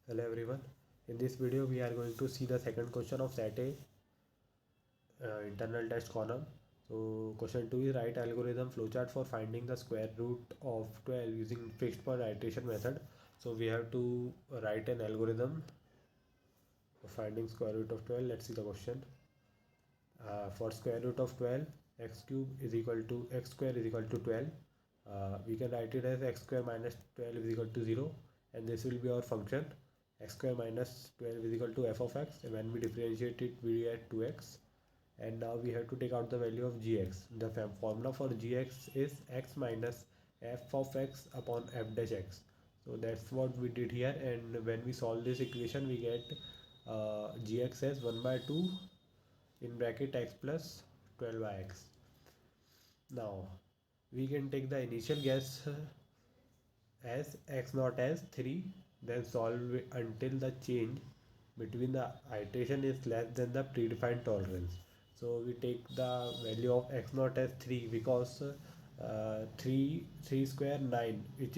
Hello everyone. In this video we are going to see the second question of set A internal test column. So question 2 is write algorithm flowchart for finding the square root of 12 using fixed point iteration method. So we have to write an algorithm for finding square root of 12. Let's see the question. For square root of 12, x cube is equal to x square is equal to 12. We can write it as x square minus 12 is equal to 0, and this will be our function. X square minus 12 is equal to f of x, and when we differentiate it we get 2x. And now we have to take out the value of gx. The formula for gx is x minus f of x upon f dash x. So that's what we did here, and when we solve this equation we get gx as 1 by 2 in bracket x plus 12 by x. Now we can take the initial guess as x naught as 3, then solve it until the change between the iteration is less than the predefined tolerance. So we take the value of x naught as 3 because 3 square 9, it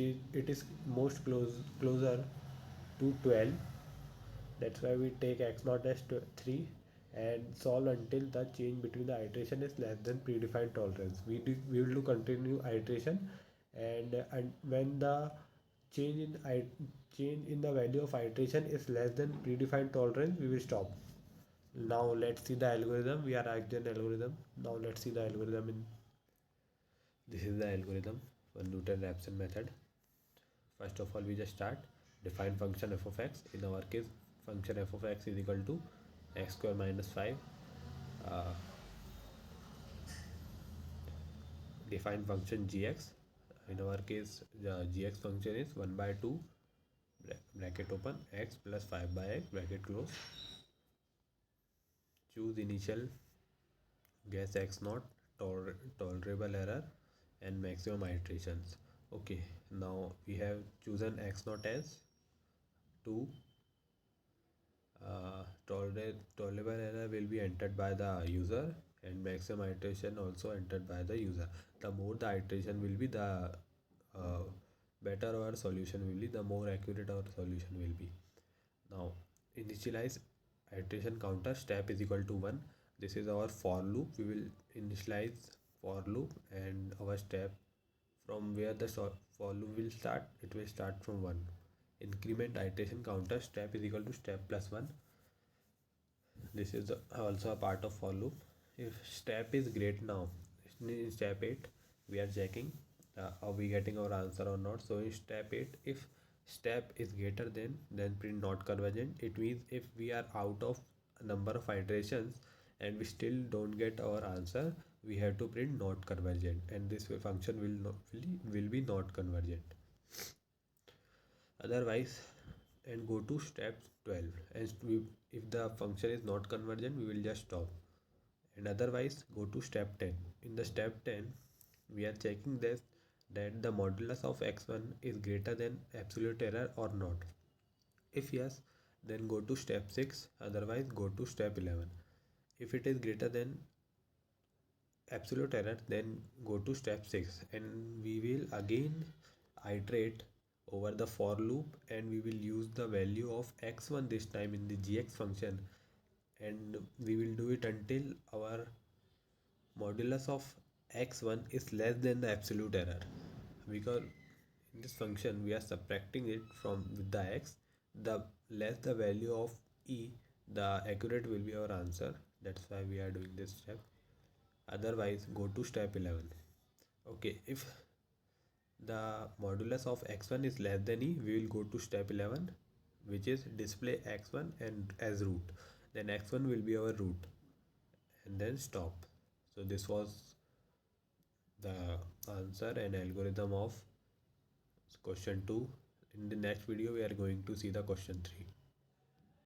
is most closer to 12. That's why we take x naught as 3 and solve until the change between the iteration is less than predefined tolerance. We will do continue iteration, and when the change in the value of iteration is less than predefined tolerance, we will stop. Now let's see the algorithm. We are asked an algorithm. Now let's see the algorithm. This is the algorithm for Newton-Raphson method. First of all, we just start define function f of x. In our case, function f of x is equal to x square minus 5. Define function gx. In our case, the gx function is 1 by 2 bracket open x plus 5 by x bracket close. Choose initial guess x naught, tolerable error, and maximum iterations. Okay, now we have chosen x naught as 2. Tolerable error will be entered by the user, and maximum iteration also entered by the user. The more the iteration will be, the better our solution will be, the more accurate our solution will be. Now initialize iteration counter step is equal to 1. This is our for loop. We will initialize for loop, and our step from where the for loop will start, it will start from 1. Increment iteration counter step is equal to step plus 1. This is also a part of for loop. If step is great, now in step 8 we are checking are we getting our answer or not. So in step 8, if step is greater than, then print not convergent. It means if we are out of a number of iterations and we still don't get our answer, we have to print not convergent, and this function will be not convergent. Otherwise, and go to step 12, and if the function is not convergent, we will just stop. And otherwise, go to step 10. In the step 10, we are checking this, that the modulus of x1 is greater than absolute error or not. If yes, then go to step 6. Otherwise, go to step 11. If it is greater than absolute error, then go to step 6, and we will again iterate over the for loop, and we will use the value of x1 this time in the gx function, and we will do it until our modulus of x1 is less than the absolute error, because in this function we are subtracting it from with the x. The less the value of e, the accurate will be our answer. That's why we are doing this step. Otherwise, go to step 11. Okay, if the modulus of x1 is less than e, we will go to step 11, which is display x1 and as root. Then x1 will be our root, and then stop. So this was the answer and algorithm of question 2. In the next video we are going to see the question 3.